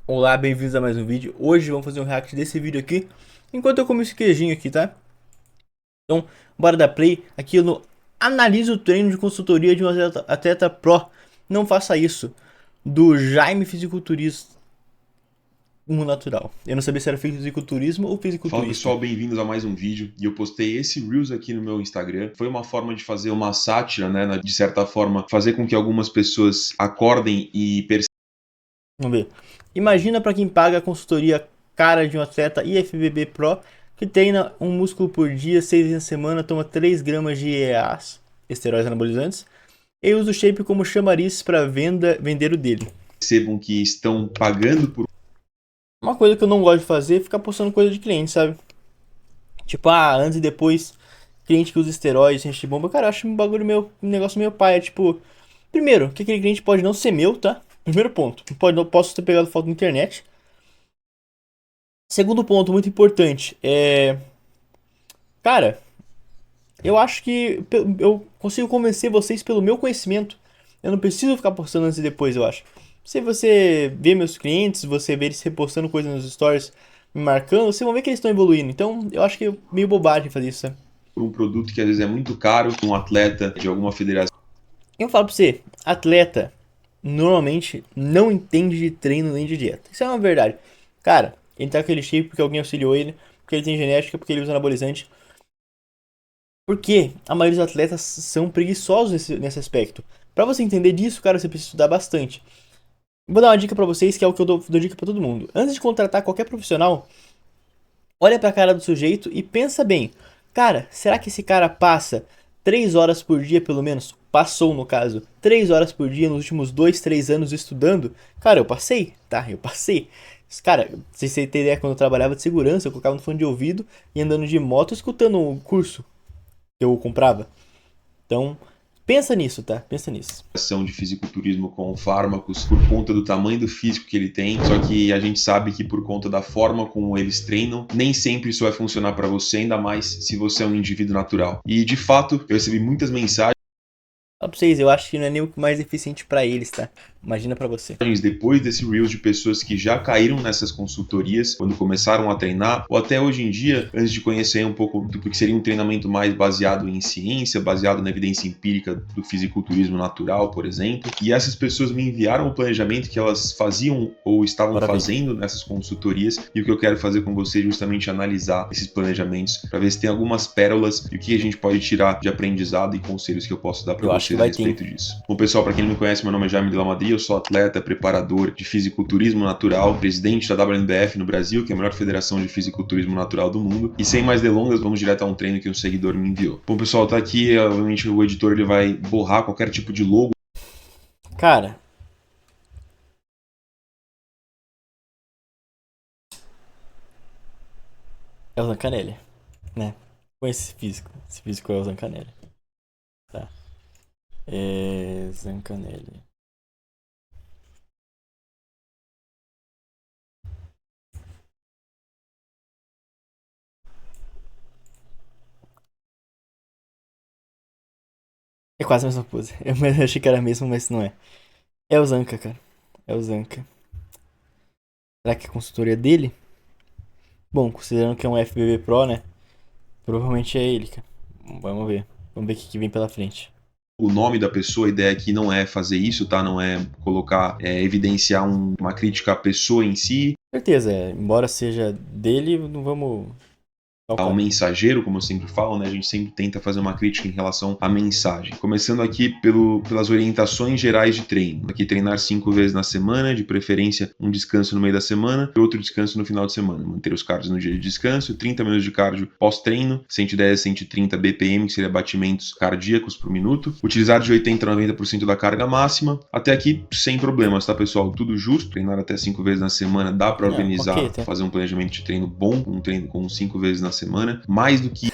Olá, bem-vindos a mais um vídeo. Hoje vamos fazer um react desse vídeo aqui, enquanto eu como esse queijinho aqui, tá? Então, bora dar play. Aqui no Analisa o treino de consultoria de um atleta pro. Não faça isso. Do Jaime Fisiculturismo Natural. Eu não sabia se era fisiculturismo ou Fala fisiculturista. pessoal, bem-vindos a mais um vídeo. E eu postei esse Reels aqui no meu Instagram. Foi uma forma de fazer uma sátira, né? De certa forma, fazer com que algumas pessoas acordem e percebam. Vamos ver. Imagina para quem paga a consultoria cara de um atleta IFBB Pro que treina um músculo por dia, 6 vezes na semana, toma 3 gramas de EAs, esteroides anabolizantes, e usa o shape como chamariz para vender o dele. Que estão pagando por Uma coisa que eu não gosto de fazer é ficar postando coisa de cliente, sabe? Tipo, antes e depois, cliente que usa esteroides, enche de bomba. Cara, eu acho um bagulho meu, um negócio meio paia. Tipo, primeiro, que aquele cliente pode não ser meu, tá? Primeiro ponto, não posso ter pegado foto na internet. Segundo ponto, muito importante, cara, eu acho que eu consigo convencer vocês pelo meu conhecimento. Eu não preciso ficar postando antes e depois, eu acho. Se você vê meus clientes, você vê eles repostando coisas nos stories, me marcando, vocês vão ver que eles estão evoluindo. Então, eu acho que é meio bobagem fazer isso, sabe? um produto que às vezes é muito caro, um atleta de alguma federação. Eu falo pra você, atleta normalmente não entende de treino nem de dieta. Isso é uma verdade. Cara, ele tá com aquele shape porque alguém auxiliou ele, porque ele tem genética, porque ele usa anabolizante. Porque a maioria dos atletas são preguiçosos nesse aspecto. Pra você entender disso, cara, você precisa estudar bastante. Vou dar uma dica pra vocês, que é o que eu dou dica pra todo mundo. Antes de contratar qualquer profissional, olha pra cara do sujeito e pensa bem. Cara, será que esse cara passa 3 horas por dia pelo menos? Passou no caso, 3 horas por dia nos últimos 2, 3 anos estudando? Cara, eu passei, tá? Eu passei. Cara, se você ter ideia, quando eu trabalhava de segurança, eu colocava no fone de ouvido e andando de moto escutando o curso que eu comprava. Então, pensa nisso, tá? Pensa nisso. De fisiculturismo com fármacos por conta do tamanho do físico que ele tem, só que a gente sabe que por conta da forma como eles treinam, nem sempre isso vai funcionar para você, ainda mais se você é um indivíduo natural. E de fato, eu recebi muitas mensagens Fala pra vocês, eu acho que não é nem o mais eficiente pra eles, tá? Imagina pra você. depois desse Reels de pessoas que já caíram nessas consultorias quando começaram a treinar, ou até hoje em dia, antes de conhecer um pouco do que seria um treinamento mais baseado em ciência, baseado na evidência empírica do fisiculturismo natural, por exemplo. E essas pessoas me enviaram o planejamento que elas faziam ou estavam Bora ver. fazendo nessas consultorias, e o que eu quero fazer com vocês é justamente analisar esses planejamentos para ver se tem algumas pérolas e o que a gente pode tirar de aprendizado e conselhos que eu posso dar para Eu acho que vocês a vai ter, hein? respeito disso. Bom, pessoal, para quem não me conhece, meu nome é Jaime de la Madrid, eu sou atleta, preparador de fisiculturismo natural, presidente da WNBF no Brasil, que é a melhor federação de fisiculturismo natural do mundo. E sem mais delongas, vamos direto a um treino que um seguidor me enviou. Bom, pessoal, tá aqui, obviamente o editor ele vai borrar qualquer tipo de logo. Cara, é o Zancanelli, né? Com esse físico. Esse físico é o Zancanelli. Tá. É. Zancanelli. É quase a mesma coisa. Eu achei que era mesmo, mas não é. É o Zanca, cara. É o Zanca. Será que é a consultoria dele? Bom, considerando que é um FBB Pro, né? Provavelmente é ele, cara. Vamos ver. Vamos ver o que vem pela frente. O nome da pessoa, a ideia aqui não é fazer isso, tá? Não é colocar, evidenciar uma crítica à pessoa em si, Certeza, embora seja dele, não vamos ao calcar. mensageiro, como eu sempre falo, né? A gente sempre tenta fazer uma crítica em relação à mensagem. Começando aqui pelas orientações gerais de treino. Aqui treinar 5 vezes na semana, de preferência um descanso no meio da semana e outro descanso no final de semana. Manter os cardios no dia de descanso, 30 minutos de cardio pós-treino, 110 a 130 BPM, que seria batimentos cardíacos por minuto. Utilizar de 80 a 90% da carga máxima. Até aqui sem problemas, tá, pessoal? Tudo justo. Treinar até 5 vezes na semana dá para Não, ok, organizar, tá. fazer um planejamento de treino bom, um treino com 5 vezes na semana. Mais do que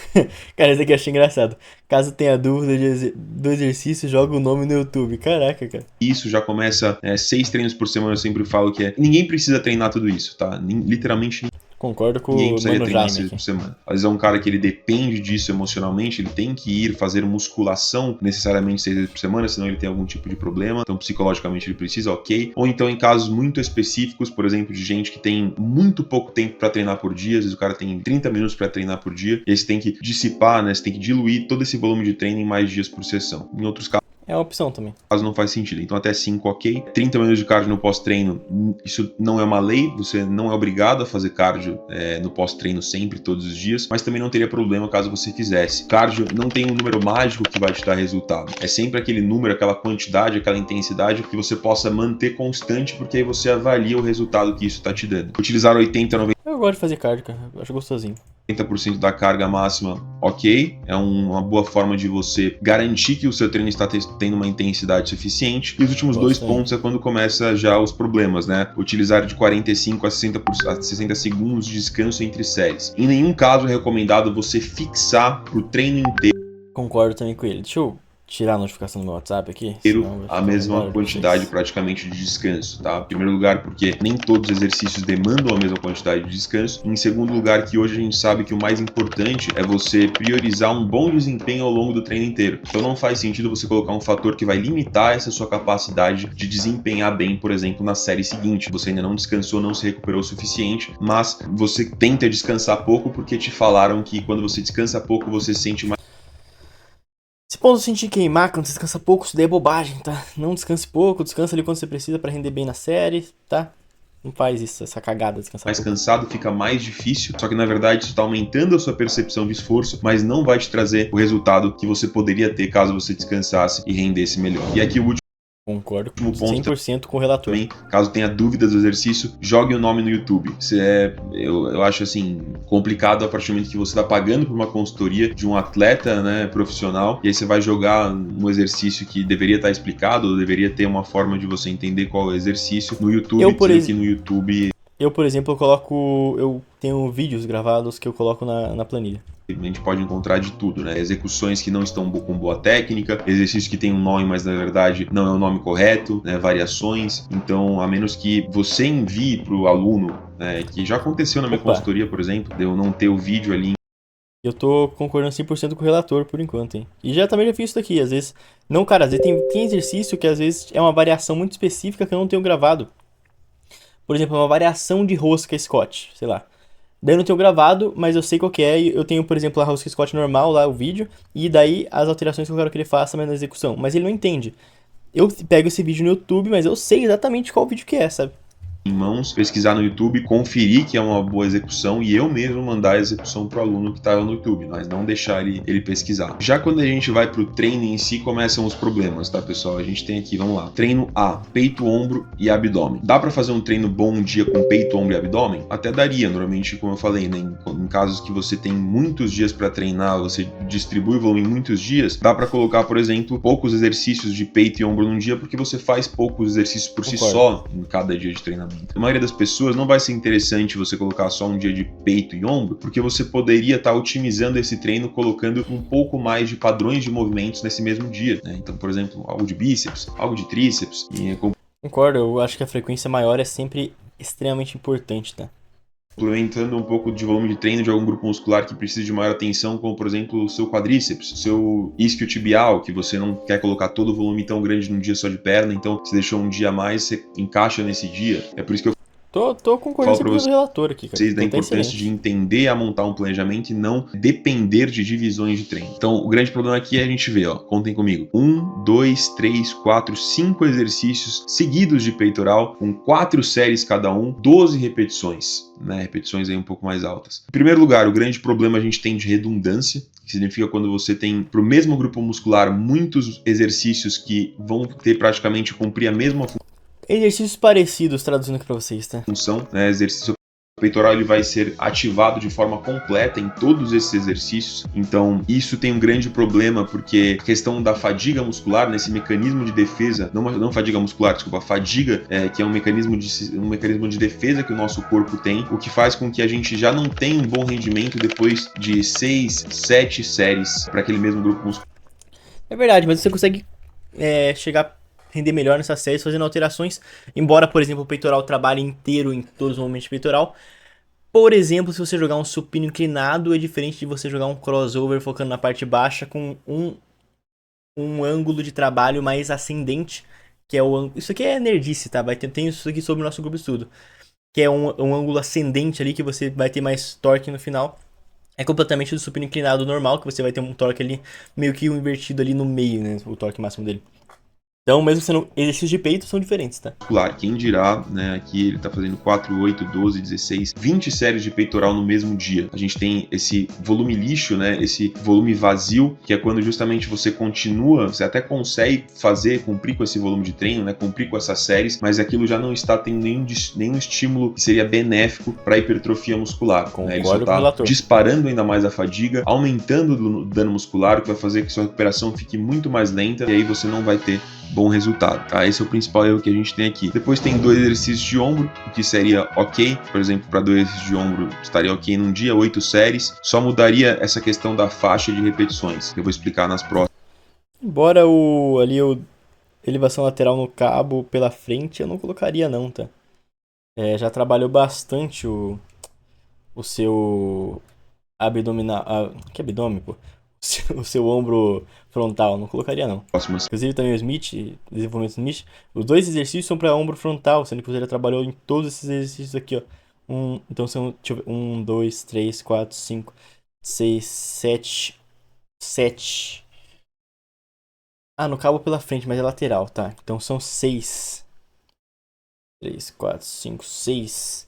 Cara, isso aqui eu achei engraçado. Caso tenha dúvida do exercício, joga o nome no YouTube. Caraca, cara. isso, já começa 6 treinos por semana. Eu sempre falo que ninguém precisa treinar tudo isso, tá? Literalmente. Concordo com Ninguém o precisaria Mano treinar Jaime 6 aqui. por semana. Às vezes é um cara que ele depende disso emocionalmente, ele tem que ir fazer musculação necessariamente 6 vezes por semana, senão ele tem algum tipo de problema, então psicologicamente ele precisa, ok. Ou então em casos muito específicos, por exemplo, de gente que tem muito pouco tempo para treinar por dia, às vezes o cara tem 30 minutos para treinar por dia, e aí você tem que dissipar, né, você tem que diluir todo esse volume de treino em mais dias por sessão. Em outros casos, É uma opção também. não faz sentido. Então até 5, ok. 30 minutos de cardio no pós-treino, isso não é uma lei, você não é obrigado a fazer cardio no pós-treino sempre, todos os dias, mas também não teria problema caso você fizesse. Cardio não tem um número mágico que vai te dar resultado. É sempre aquele número, aquela quantidade, aquela intensidade que você possa manter constante, porque aí você avalia o resultado que isso está te dando. Utilizar 80, 90 Eu gosto de fazer cardio, cara. Eu acho gostosinho. 80% da carga máxima, ok, é uma boa forma de você garantir que o seu treino está tendo uma intensidade suficiente. E os últimos dois pontos é quando começa já os problemas, né? Utilizar de 45 a 60 segundos de descanso entre séries. Em nenhum caso é recomendado você fixar pro treino inteiro Concordo também com ele. Deixa eu tirar a notificação do meu WhatsApp aqui, senão vai a ficar uma mesma hora quantidade depois. praticamente de descanso, tá? Em primeiro lugar, porque nem todos os exercícios demandam a mesma quantidade de descanso. Em segundo lugar, que hoje a gente sabe que o mais importante é você priorizar um bom desempenho ao longo do treino inteiro. Então não faz sentido você colocar um fator que vai limitar essa sua capacidade de desempenhar bem, por exemplo, na série seguinte. Você ainda não descansou, não se recuperou o suficiente, mas você tenta descansar pouco porque te falaram que quando você descansa pouco, você se sente mais. Esse ponto de sentir queimar quando você descansa pouco, isso daí é bobagem, tá? Não descanse pouco, descansa ali quando você precisa pra render bem na série, tá? Não faz isso, essa cagada, descansar Mais pouco. cansado, fica mais difícil, só que na verdade isso está aumentando a sua percepção de esforço, mas não vai te trazer o resultado que você poderia ter caso você descansasse e rendesse melhor. E aqui o último Concordo ponto 100% com o relator. também, caso tenha dúvidas do exercício, jogue o nome no YouTube. Eu acho assim, complicado a partir do momento que você está pagando por uma consultoria de um atleta, né, profissional, e aí você vai jogar um exercício que deveria estar explicado, ou deveria ter uma forma de você entender qual é o exercício no YouTube, dizendo que no YouTube Eu, por exemplo, eu tenho vídeos gravados que eu coloco na planilha. a gente pode encontrar de tudo, né? Execuções que não estão com boa técnica, exercícios que tem um nome, mas na verdade não é o nome correto, né? Variações. Então, a menos que você envie para o aluno, né? Que já aconteceu na minha consultoria, por exemplo, de eu não ter o vídeo ali. Eu tô concordando 100% com o relator por enquanto, hein? E já também já fiz isso aqui, às vezes. Não, cara, às vezes tem exercício que às vezes é uma variação muito específica que eu não tenho gravado. Por exemplo, uma variação de rosca Scott, sei lá. Daí eu não tenho gravado, mas eu sei qual que é. E eu tenho, por exemplo, a rosca Scott normal lá, o vídeo. E daí as alterações que eu quero que ele faça mas na execução. Mas ele não entende. Eu pego esse vídeo no YouTube, mas eu sei exatamente qual vídeo que é, sabe? Em mãos, pesquisar no YouTube, conferir que é uma boa execução e eu mesmo mandar a execução para o aluno que está no YouTube, mas não deixar ele pesquisar. Já quando a gente vai para o treino em si, começam os problemas, tá, pessoal? A gente tem aqui, vamos lá, treino A, peito, ombro e abdômen. Dá para fazer um treino bom um dia com peito, ombro e abdômen? Até daria, normalmente, como eu falei, né? Em casos que você tem muitos dias para treinar, você distribui o volume em muitos dias, dá para colocar, por exemplo, poucos exercícios de peito e ombro num dia, porque você faz poucos exercícios por si só em cada dia de treinamento. A maioria das pessoas não vai ser interessante você colocar só um dia de peito e ombro, porque você poderia estar otimizando esse treino colocando um pouco mais de padrões de movimentos nesse mesmo dia, né? Então, por exemplo, algo de bíceps, algo de tríceps. Concordo, eu acho que a frequência maior é sempre extremamente importante, tá? Complementando um pouco de volume de treino de algum grupo muscular que precisa de maior atenção, como por exemplo o seu quadríceps, o seu isquiotibial, que você não quer colocar todo o volume tão grande num dia só de perna, então você deixou um dia a mais, você encaixa nesse dia. É por isso que eu Tô concordando falo para 100% do relator aqui, cara. vocês da Então tá importância de excelente. entender a montar um planejamento e não depender de divisões de treino. Então, o grande problema aqui é a gente ver, ó, contem comigo, 1, 2, 3, 4, 5 exercícios seguidos de peitoral, com 4 séries cada um, 12 repetições, né, repetições aí um pouco mais altas. Em primeiro lugar, o grande problema a gente tem de redundância, que significa quando você tem para o mesmo grupo muscular muitos exercícios que vão ter praticamente cumprir a mesma Exercícios parecidos, traduzindo aqui pra vocês, tá? função, né, exercício peitoral ele vai ser ativado de forma completa em todos esses exercícios. Então, isso tem um grande problema porque a questão da fadiga muscular, nesse mecanismo de defesa, não fadiga muscular, desculpa, fadiga, que é um mecanismo de defesa que o nosso corpo tem, o que faz com que a gente já não tenha um bom rendimento depois de 6, 7 séries para aquele mesmo grupo muscular. É verdade, mas você consegue chegar a render melhor nessas séries fazendo alterações. Embora, por exemplo, o peitoral trabalhe inteiro em todos os momentos de peitoral, Por exemplo, se você jogar um supino inclinado, é diferente de você jogar um crossover focando na parte baixa com um ângulo de trabalho mais ascendente, que é o ângulo. Isso aqui é nerdice, tá? Tem isso aqui sobre o nosso grupo de estudo. Que é um ângulo ascendente ali, que você vai ter mais torque no final. É completamente do supino inclinado normal, que você vai ter um torque ali, meio que um invertido ali no meio, né? O torque máximo dele. Então, mesmo sendo exercícios de peito, são diferentes, tá? Claro, quem dirá, né, aqui ele tá fazendo 4, 8, 12, 16, 20 séries de peitoral no mesmo dia. A gente tem esse volume lixo, né, esse volume vazio, que é quando justamente você continua, você até consegue cumprir com esse volume de treino, né, cumprir com essas séries, mas aquilo já não está tendo nenhum estímulo que seria benéfico para a hipertrofia muscular. Né? Ele só está disparando ainda mais a fadiga, aumentando o dano muscular, o que vai fazer que sua recuperação fique muito mais lenta, e aí você não vai ter bom resultado, tá? Esse é o principal erro que a gente tem aqui. Depois tem 2 exercícios de ombro, o que seria ok, por exemplo, para 2 exercícios de ombro estaria ok num dia, 8 séries, só mudaria essa questão da faixa de repetições, que eu vou explicar nas próximas. Embora elevação lateral no cabo pela frente, eu não colocaria não, tá? Já trabalhou bastante o seu abdominal, que abdômen, pô? O seu ombro frontal, não colocaria não. Próximas. Inclusive também o Smith, desenvolvimento Smith, os 2 exercícios são para ombro frontal, sendo que você já trabalhou em todos esses exercícios aqui, ó. Então são, deixa eu ver, 1, 2, 3, 4, 5, 6, 7. No cabo pela frente, mas é lateral, tá? Então são 6. 3, 4, 5, 6.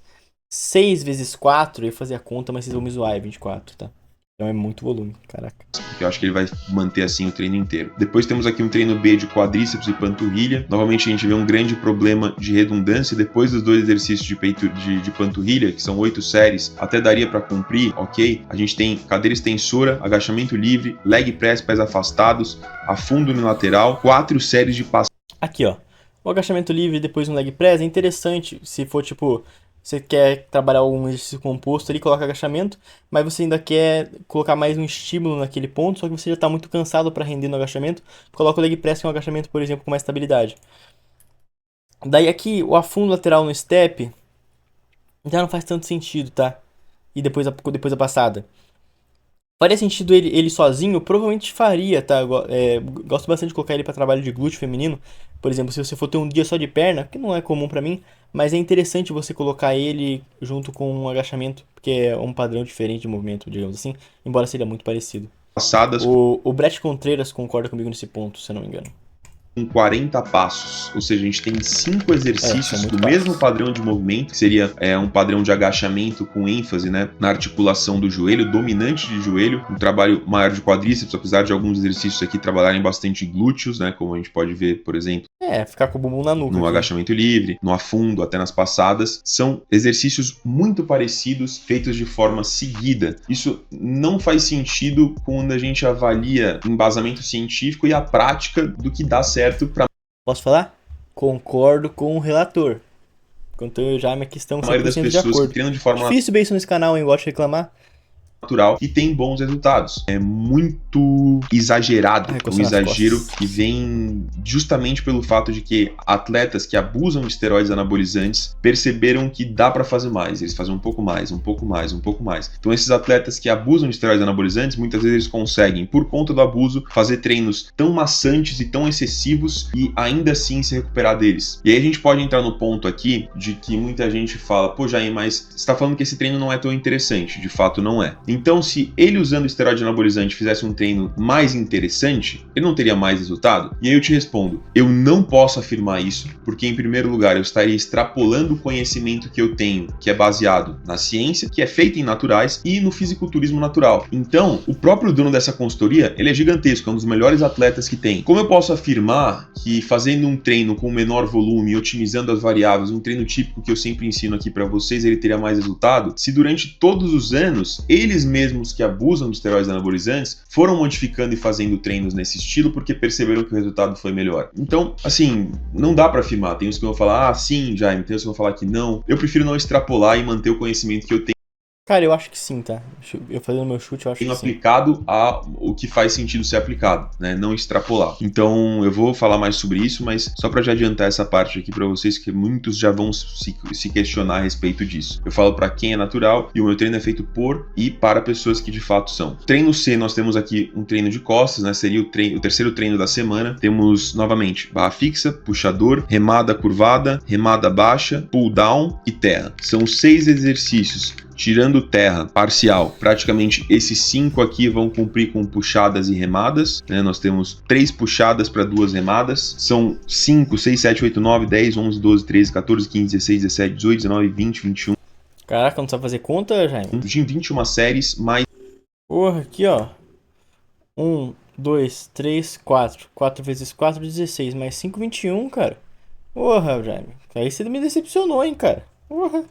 6 vezes 4, eu ia fazer a conta, mas vocês vão me zoar, é 24, tá? Então é muito volume, caraca. Porque eu acho que ele vai manter assim o treino inteiro. Depois temos aqui um treino B de quadríceps e panturrilha. Novamente a gente vê um grande problema de redundância. Depois dos 2 exercícios de panturrilha, que são 8 séries, até daria para cumprir, ok? A gente tem cadeira extensora, agachamento livre, leg press, pés afastados, afundo unilateral, 4 séries de passos. Aqui, ó. O agachamento livre depois no leg press é interessante se for tipo... Você quer trabalhar um exercício composto ali, coloca agachamento, mas você ainda quer colocar mais um estímulo naquele ponto, só que você já está muito cansado para render no agachamento, coloca o leg press que é um agachamento, por exemplo, com mais estabilidade. Daí aqui, o afundo lateral no step, já não faz tanto sentido, tá? E depois a passada. Faria sentido ele sozinho? Provavelmente faria, tá? Gosto bastante de colocar ele para trabalho de glúteo feminino. Por exemplo, se você for ter um dia só de perna, que não é comum para mim, mas é interessante você colocar ele junto com um agachamento, porque é um padrão diferente de movimento, digamos assim, embora seja muito parecido. Passadas. O Brett Contreras concorda comigo nesse ponto, se eu não me engano. Com 40 passos, ou seja, a gente tem 5 exercícios do mesmo padrão de movimento, que seria um padrão de agachamento com ênfase, né, na articulação do joelho, dominante de joelho, um trabalho maior de quadríceps, apesar de alguns exercícios aqui trabalharem bastante glúteos, né, como a gente pode ver, por exemplo, ficar com o bumbum na nuca. No agachamento livre, no afundo, até nas passadas. São exercícios muito parecidos, feitos de forma seguida. Isso não faz sentido quando a gente avalia embasamento científico e a prática do que dá certo para... Posso falar? Concordo com o relator. Quanto eu já minha questão 100% a maioria das pessoas que treinam de forma difícil ver isso nesse canal, hein? Gosto de reclamar. Natural e tem bons resultados. É muito exagerado, um exagero que vem justamente pelo fato de que atletas que abusam de esteroides anabolizantes perceberam que dá para fazer mais, eles fazem um pouco mais, um pouco mais, um pouco mais. Então esses atletas que abusam de esteroides anabolizantes, muitas vezes eles conseguem, por conta do abuso, fazer treinos tão maçantes e tão excessivos e ainda assim se recuperar deles. E aí a gente pode entrar no ponto aqui de que muita gente fala, pô Jair, mas você está falando que esse treino não é tão interessante. De fato não é. Então, se ele usando esteroide anabolizante fizesse um treino mais interessante, ele não teria mais resultado? E aí eu te respondo, eu não posso afirmar isso, porque em primeiro lugar eu estaria extrapolando o conhecimento que eu tenho, que é baseado na ciência, que é feita em naturais e no fisiculturismo natural. Então, o próprio dono dessa consultoria, ele é gigantesco, é um dos melhores atletas que tem. Como eu posso afirmar que fazendo um treino com menor volume, otimizando as variáveis, um treino típico que eu sempre ensino aqui para vocês, ele teria mais resultado, se durante todos os anos, eles mesmos que abusam de esteroides anabolizantes foram modificando e fazendo treinos nesse estilo porque perceberam que o resultado foi melhor. Então, assim, não dá para afirmar. Tem uns que vão falar, sim, Jaime, tem uns que vão falar que não. Eu prefiro não extrapolar e manter o conhecimento que eu tenho. Cara, eu acho que sim, tá? Eu fazendo meu chute, eu acho que sim. Aplicado a o que faz sentido ser aplicado, né? Não extrapolar. Então, eu vou falar mais sobre isso, mas só para já adiantar essa parte aqui para vocês, que muitos já vão se questionar a respeito disso. Eu falo para quem é natural e o meu treino é feito por e para pessoas que de fato são. Treino C, nós temos aqui um treino de costas, né? Seria o terceiro treino da semana. Temos novamente barra fixa, puxador, remada curvada, remada baixa, pull down e terra. São 6 exercícios. Tirando terra parcial, praticamente esses 5 aqui vão cumprir com puxadas e remadas, né? Nós temos 3 puxadas para 2 remadas, são 5, 6, 7, 8, 9, 10, 11, 12, 13, 14, 15, 16, 17, 18, 19, 20, 21. Caraca, não sabe fazer conta, Jaime? De 21 séries, mais Porra, aqui ó. 1, 2, 3, 4. 4 vezes 4, 16. Mais 5, 21, cara. Porra, Jaime. Aí você me decepcionou, hein, cara. Porra.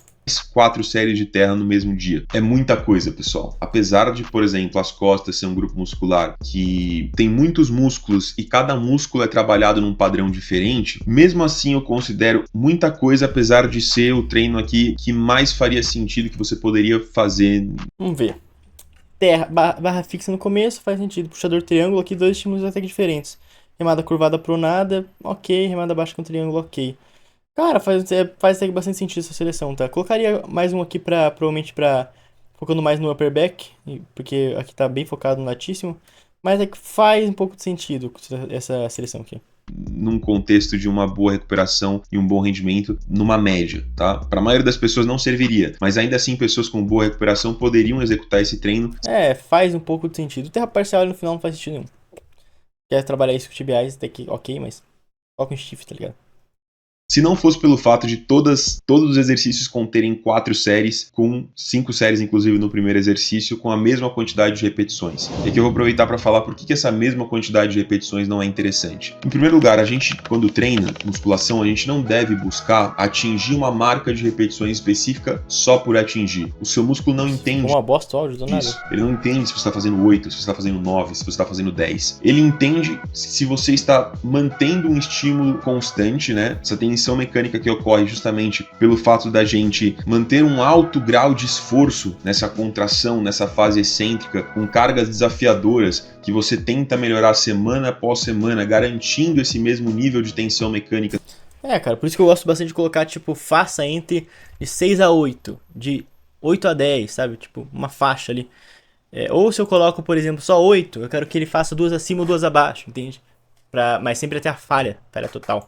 4 séries de terra no mesmo dia. É muita coisa, pessoal. Apesar de, por exemplo, as costas ser um grupo muscular que tem muitos músculos e cada músculo é trabalhado num padrão diferente, mesmo assim eu considero muita coisa, apesar de ser o treino aqui que mais faria sentido que você poderia fazer. Vamos ver. Terra, barra fixa no começo, faz sentido. Puxador triângulo aqui, 2 estímulos até que diferentes. Remada curvada pronada, ok. Remada baixa com triângulo, ok. Cara, faz até bastante sentido essa seleção, tá? Colocaria mais um aqui provavelmente focando mais no upper back, porque aqui tá bem focado no latíssimo. Mas é que faz um pouco de sentido essa seleção aqui. Num contexto de uma boa recuperação e um bom rendimento numa média, tá? Para a maioria das pessoas não serviria, mas ainda assim pessoas com boa recuperação poderiam executar esse treino. É, faz um pouco de sentido. Terra parcial no final não faz sentido nenhum. Quer trabalhar isso com tibiais, até que ok, mas foca em stiff, tá ligado? Se não fosse pelo fato de todos os exercícios conterem 4 séries, com 5 séries inclusive no primeiro exercício, com a mesma quantidade de repetições. E aqui eu vou aproveitar para falar por que essa mesma quantidade de repetições não é interessante. Em primeiro lugar, a gente, quando treina musculação, a gente não deve buscar atingir uma marca de repetições específica só por atingir. O seu músculo não entende. Uma bosta o áudio do nada. Isso. Ele não entende se você está fazendo 8, se você está fazendo 9, se você está fazendo 10. Ele entende se você está mantendo um estímulo constante, né? Essa tensão mecânica que ocorre justamente pelo fato da gente manter um alto grau de esforço nessa contração, nessa fase excêntrica, com cargas desafiadoras que você tenta melhorar semana após semana, garantindo esse mesmo nível de tensão mecânica. É, cara, por isso que eu gosto bastante de colocar, tipo, faça entre de 6 a 8, de 8 a 10, sabe? Tipo, uma faixa ali. Ou se eu coloco, por exemplo, só 8, eu quero que ele faça 2 acima ou 2 abaixo, entende? Mas sempre até a falha total.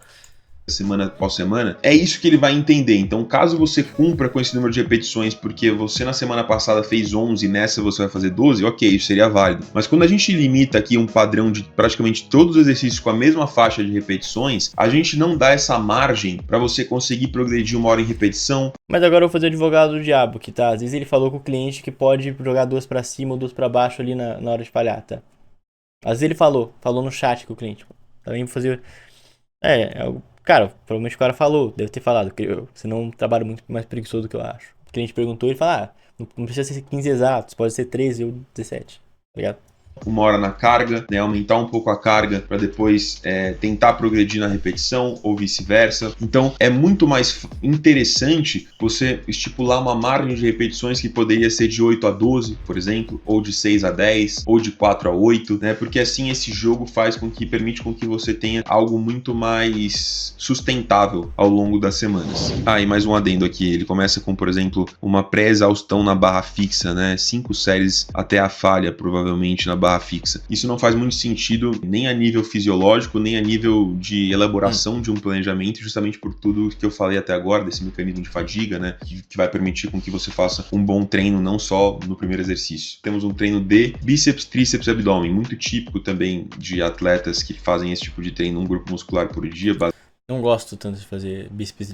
Semana após semana, é isso que ele vai entender. Então, caso você cumpra com esse número de repetições porque você na semana passada fez 11 e nessa você vai fazer 12, ok, isso seria válido. Mas quando a gente limita aqui um padrão de praticamente todos os exercícios com a mesma faixa de repetições, a gente não dá essa margem para você conseguir progredir 1 hora em repetição. Mas agora eu vou fazer o advogado do diabo, que tá, às vezes ele falou com o cliente que pode jogar 2 pra cima ou 2 pra baixo ali na hora de falhar, tá? Às vezes ele falou no chat com o cliente. Também vou fazer... Cara, provavelmente o cara falou, deve ter falado, você não trabalha muito mais preguiçoso do que eu acho. O cliente perguntou, ele fala, não precisa ser 15 exatos, pode ser 13 ou 17, tá ligado? 1 hora na carga, né, aumentar um pouco a carga para depois tentar progredir na repetição ou vice-versa. Então é muito mais interessante você estipular uma margem de repetições que poderia ser de 8 a 12, por exemplo, ou de 6 a 10, ou de 4 a 8, né? Porque assim esse jogo permite com que você tenha algo muito mais sustentável ao longo das semanas. E mais um adendo aqui, ele começa com, por exemplo, uma pré-exaustão na barra fixa, né? 5 séries até a falha, provavelmente, na barra fixa. Isso não faz muito sentido nem a nível fisiológico, nem a nível de elaboração de um planejamento, justamente por tudo que eu falei até agora, desse mecanismo de fadiga, né, que vai permitir com que você faça um bom treino, não só no primeiro exercício. Temos um treino de bíceps, tríceps e abdômen, muito típico também de atletas que fazem esse tipo de treino, um grupo muscular por dia, Não gosto tanto de fazer bíceps,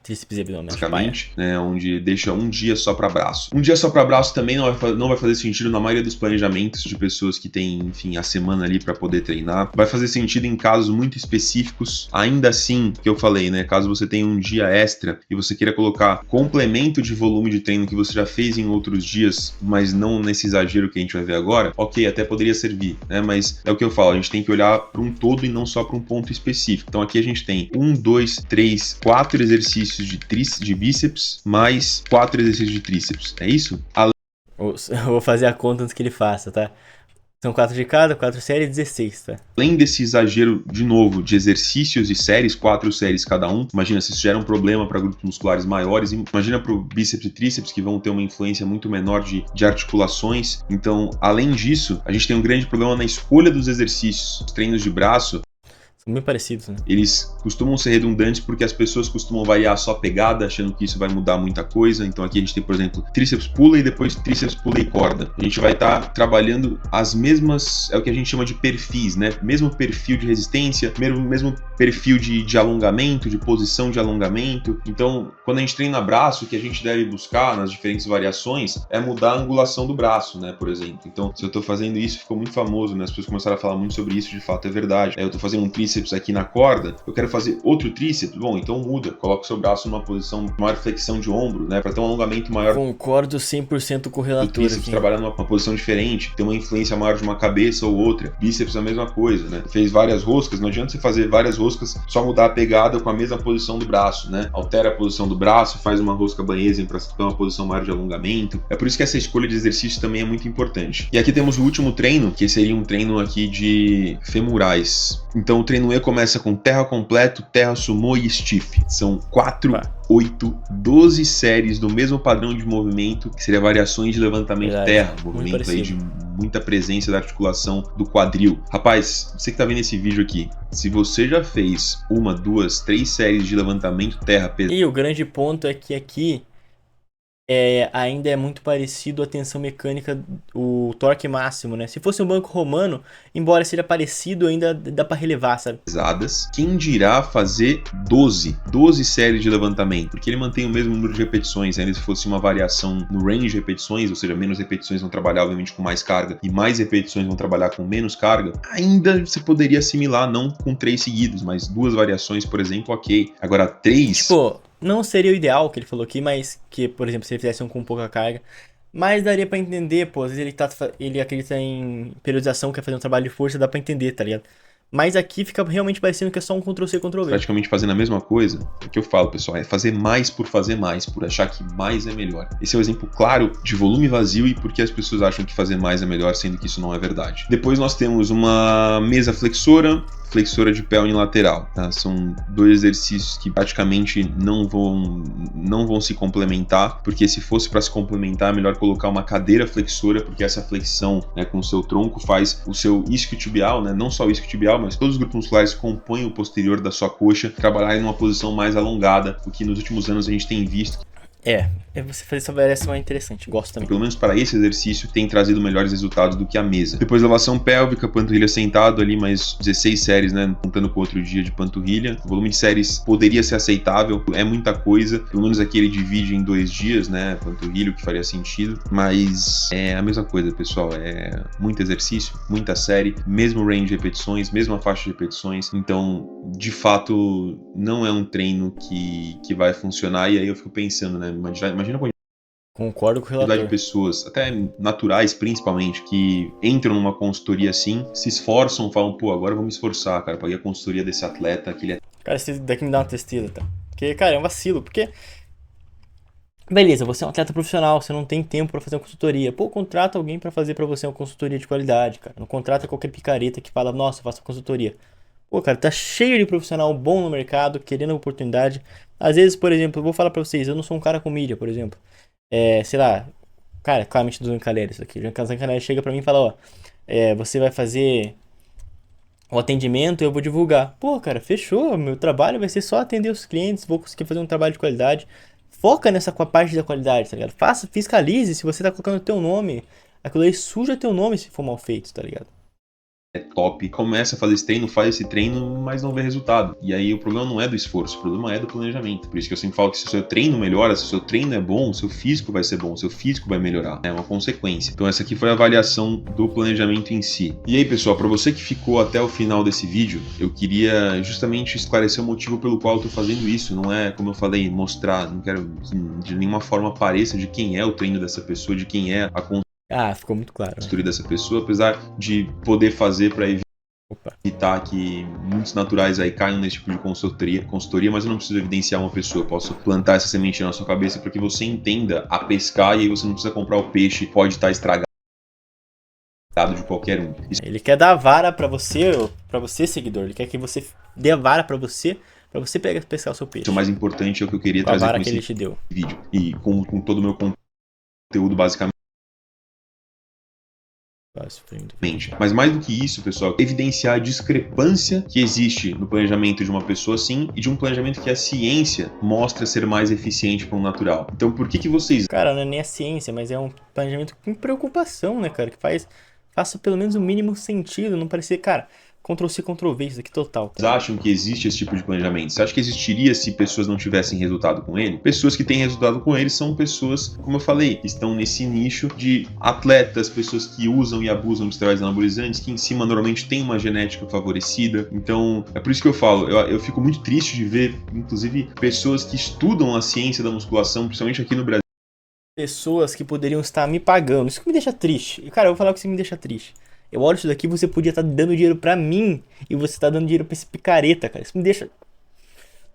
tríceps e abdômen. basicamente, né, onde deixa um dia só para braço. Um dia só para braço também não vai fazer sentido na maioria dos planejamentos de pessoas que têm, enfim, a semana ali para poder treinar. Vai fazer sentido em casos muito específicos. Ainda assim, que eu falei, né, caso você tenha um dia extra e você queira colocar complemento de volume de treino que você já fez em outros dias, mas não nesse exagero que a gente vai ver agora, ok, até poderia servir, né, mas é o que eu falo, a gente tem que olhar para um todo e não só para um ponto específico. Então aqui a gente tem 1, 2, 3, 4 exercícios de bíceps, mais 4 exercícios de tríceps. É isso? eu vou fazer a conta antes que ele faça, tá? São 4 de cada, 4 séries, 16, tá? Além desse exagero, de novo, de exercícios e séries, 4 séries cada um, imagina se isso gera um problema para grupos musculares maiores, imagina para o bíceps e tríceps, que vão ter uma influência muito menor de articulações. Então, além disso, a gente tem um grande problema na escolha dos exercícios. Os treinos de braço, São bem parecidos, né? eles costumam ser redundantes porque as pessoas costumam variar só a pegada, achando que isso vai mudar muita coisa. Então aqui a gente tem, por exemplo, tríceps pula e depois tríceps pula e corda. A gente vai estar trabalhando as mesmas, é o que a gente chama de perfis, né? Mesmo perfil de resistência, mesmo perfil de alongamento, de posição de alongamento. Então, quando a gente treina braço, o que a gente deve buscar nas diferentes variações é mudar a angulação do braço, né? Por exemplo. Então, se eu estou fazendo isso, ficou muito famoso, né? As pessoas começaram a falar muito sobre isso, de fato é verdade. Eu estou fazendo um tríceps aqui na corda, eu quero fazer outro tríceps, bom, então muda, coloca o seu braço numa posição, maior flexão de ombro, né, para ter um alongamento maior. Concordo 100% com o relator do tríceps, aqui. trabalhar numa posição diferente, ter uma influência maior de uma cabeça ou outra. Bíceps a mesma coisa, né? Fez várias roscas, não adianta você fazer várias roscas, só mudar a pegada com a mesma posição do braço, né? Altera a posição do braço, faz uma rosca banhesa para ter uma posição maior de alongamento. É por isso que essa escolha de exercício também é muito importante. E aqui temos o último treino, que seria um treino aqui de femorais. Então o treino E começa com terra completo, terra sumô e stiff. São 4, 8, 12 séries do mesmo padrão de movimento, que seria variações de levantamento terra, movimento aí de muita presença da articulação do quadril. Rapaz, você que tá vendo esse vídeo aqui, se você já fez 1, 2, 3 séries de levantamento terra pesado. E o grande ponto é que aqui ainda é muito parecido a tensão mecânica, o torque máximo, né? Se fosse um banco romano, embora seja parecido, ainda dá pra relevar, sabe? Pesadas. Quem dirá fazer 12 séries de levantamento? Porque ele mantém o mesmo número de repetições, ainda se fosse uma variação no range de repetições, ou seja, menos repetições vão trabalhar obviamente com mais carga e mais repetições vão trabalhar com menos carga, ainda você poderia assimilar, não com 3 seguidos, mas 2 variações, por exemplo, ok. Agora 3... Tipo, não seria o ideal que ele falou aqui, mas que, por exemplo, se ele fizesse um com pouca carga, mas daria pra entender, pô, às vezes ele acredita em periodização, quer fazer um trabalho de força, dá pra entender, tá ligado? Mas aqui fica realmente parecendo que é só um Ctrl+C, Ctrl+V. Praticamente fazendo a mesma coisa. O que eu falo, pessoal, é fazer mais, por achar que mais é melhor. Esse é o exemplo claro de volume vazio e porque as pessoas acham que fazer mais é melhor, sendo que isso não é verdade. Depois nós temos uma mesa flexora de pé unilateral, tá? São 2 exercícios que praticamente não vão se complementar, porque se fosse para se complementar, é melhor colocar uma cadeira flexora, porque essa flexão, né, com o seu tronco faz o seu isquiotibial, né, não só o isquiotibial, mas todos os grupos musculares que compõem o posterior da sua coxa, trabalhar em uma posição mais alongada, o que nos últimos anos a gente tem visto. Você fazer essa variação é interessante, gosto também. Pelo menos para esse exercício, tem trazido melhores resultados do que a mesa. Depois elevação pélvica, panturrilha sentado ali, mais 16 séries, né, contando com outro dia de panturrilha. O volume de séries poderia ser aceitável, é muita coisa. Pelo menos aqui ele divide em 2 dias, né, panturrilha, o que faria sentido. Mas é a mesma coisa, pessoal, é muito exercício, muita série, mesmo range de repetições, mesma faixa de repetições. Então, de fato, não é um treino que vai funcionar. E aí eu fico pensando, né, imagina quando concordo com o relator. de pessoas, até naturais principalmente, que entram numa consultoria assim, se esforçam, falam, pô, agora eu vou me esforçar, cara, paguei a consultoria desse atleta, aquele... Cara, esse daqui me dá uma tristeza, tá? Porque, cara, é um vacilo, porque... Beleza, você é um atleta profissional, você não tem tempo pra fazer uma consultoria. Pô, contrata alguém pra fazer pra você uma consultoria de qualidade, cara. Não contrata qualquer picareta que fala, nossa, eu faço uma consultoria. Pô, cara, tá cheio de profissional bom no mercado, querendo oportunidade. Às vezes, por exemplo, eu vou falar pra vocês, eu não sou um cara com mídia, por exemplo. Sei lá, cara, claramente do Zancanelli isso aqui. O Zancanelli chega pra mim e fala, ó, você vai fazer o atendimento, eu vou divulgar. Pô, cara, fechou, meu trabalho vai ser só atender os clientes, vou conseguir fazer um trabalho de qualidade. Foca nessa parte da qualidade, tá ligado? Fiscalize se você tá colocando teu nome. Aquilo aí suja teu nome se for mal feito, tá ligado? É top, começa a fazer esse treino, faz esse treino, mas não vê resultado. E aí o problema não é do esforço, o problema é do planejamento. Por isso que eu sempre falo que se o seu treino melhora, se o seu treino é bom, o seu físico vai ser bom, o seu físico vai melhorar. É uma consequência. Então essa aqui foi a avaliação do planejamento em si. E aí, pessoal, para você que ficou até o final desse vídeo, eu queria justamente esclarecer o motivo pelo qual eu tô fazendo isso. Não é, como eu falei, mostrar, não quero de nenhuma forma pareça de quem é o treino dessa pessoa, de quem é a ficou muito claro. Dessa pessoa, apesar de poder fazer para evitar Opa. evitar que muitos naturais aí caiam nesse tipo de consultoria, mas eu não preciso evidenciar uma pessoa, eu posso plantar essa semente na sua cabeça para que você entenda a pescar e aí você não precisa comprar o peixe, pode estar estragado de qualquer um. Isso Ele quer dar a vara pra você, seguidor. Ele quer que você dê a vara pra você pegar, pescar o seu é o peixe. mais importante, é o que eu queria Com a trazer vara com que esse ele te deu. vídeo. E com todo o meu conteúdo, basicamente. Mas mais do que isso, pessoal, evidenciar a discrepância que existe no planejamento de uma pessoa assim e de um planejamento que a ciência mostra ser mais eficiente para o natural. Então, por que vocês Cara, não é nem a ciência, mas é um planejamento com preocupação, né, cara? Que faça pelo menos o mínimo sentido. Não parecer, cara, Ctrl+C, Ctrl+V, isso aqui total, tá ligado? acham que existe esse tipo de planejamento? Você acha que existiria se pessoas não tivessem resultado com ele? Pessoas que têm resultado com ele são pessoas, como eu falei, que estão nesse nicho de atletas, pessoas que usam e abusam de esteroides anabolizantes, que em cima normalmente tem uma genética favorecida. Então, é por isso que eu falo, eu fico muito triste de ver, inclusive, pessoas que estudam a ciência da musculação, principalmente aqui no Brasil, Pessoas que poderiam estar me pagando. Isso que me deixa triste. E, cara, eu vou falar o que isso me deixa triste. Eu olho isso daqui, você podia estar dando dinheiro pra mim e você tá dando dinheiro pra esse picareta, cara. Isso me deixa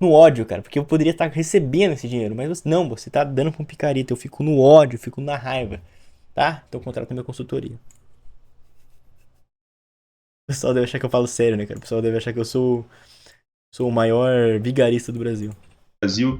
no ódio, cara, porque eu poderia estar recebendo esse dinheiro, mas não, você tá dando pra um picareta. Eu fico no ódio, eu fico na raiva, tá? Então contrata minha consultoria. O pessoal deve achar que eu falo sério, né, cara? O pessoal deve achar que eu sou o maior vigarista do Brasil.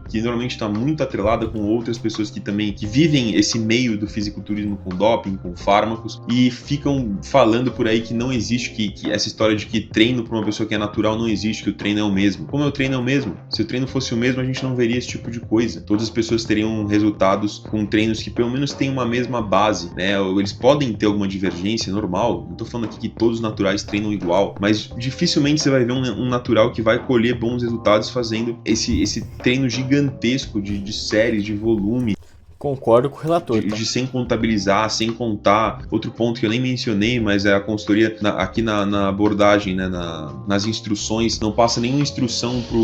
que normalmente está muito atrelada com outras pessoas que também que vivem esse meio do fisiculturismo com doping, com fármacos e ficam falando por aí que não existe, que essa história de que treino para uma pessoa que é natural não existe, que o treino é o mesmo. Como é o treino é o mesmo? Se o treino fosse o mesmo, a gente não veria esse tipo de coisa. Todas as pessoas teriam resultados com treinos que pelo menos têm uma mesma base, né? Eles podem ter alguma divergência normal. Não estou falando aqui que todos os naturais treinam igual, mas dificilmente você vai ver um natural que vai colher bons resultados fazendo esse treino gigantesco de séries, de volume, Concordo com o relator, tá? de sem contabilizar, sem contar. Outro ponto que eu nem mencionei, mas é a consultoria aqui na abordagem, né, nas instruções, não passa nenhuma instrução para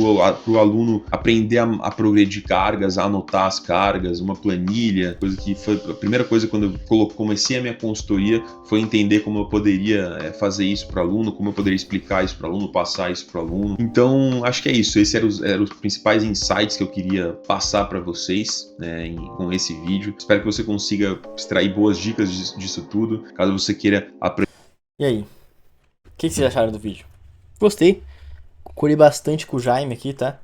o aluno aprender a progredir cargas, a anotar as cargas, uma planilha, coisa que foi a primeira coisa quando eu comecei a minha consultoria, foi entender como eu poderia fazer isso para o aluno, como eu poderia explicar isso para o aluno, passar isso para o aluno. Então, acho que é isso. Esses eram os principais insights que eu queria passar para vocês, né, com esse vídeo. Espero que você consiga extrair boas dicas disso tudo, caso você queira aprender. E aí? O que vocês acharam do vídeo? Gostei. Concordei bastante com o Jaime aqui, tá?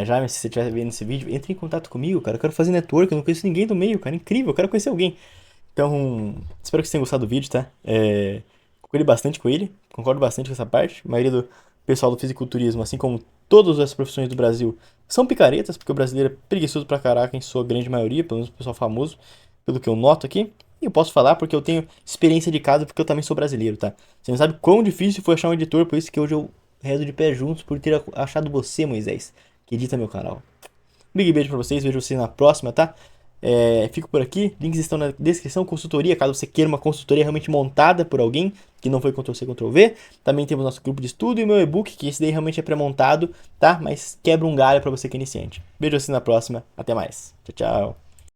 Jaime, se você estiver vendo esse vídeo, entre em contato comigo, cara. Eu quero fazer network, eu não conheço ninguém do meio, cara. Incrível, eu quero conhecer alguém. Então, espero que vocês tenham gostado do vídeo, tá? Concordei bastante com ele, concordo bastante com essa parte. A maioria do pessoal do fisiculturismo, assim como todas as profissões do Brasil, são picaretas, porque o brasileiro é preguiçoso pra caraca em sua grande maioria, pelo menos o pessoal famoso, pelo que eu noto aqui. E eu posso falar porque eu tenho experiência de casa, porque eu também sou brasileiro, tá? Você não sabe quão difícil foi achar um editor, por isso que hoje eu rezo de pé juntos por ter achado você, Moisés, que edita meu canal. Um big beijo pra vocês, vejo vocês na próxima, tá? Fico por aqui, links estão na descrição, consultoria, caso você queira uma consultoria realmente montada por alguém, que não foi Ctrl+C, Ctrl+V. Também temos nosso grupo de estudo e o meu e-book, que esse daí realmente é pré-montado, tá? Mas quebra um galho pra você que é iniciante. Vejo vocês na próxima, até mais. Tchau, tchau.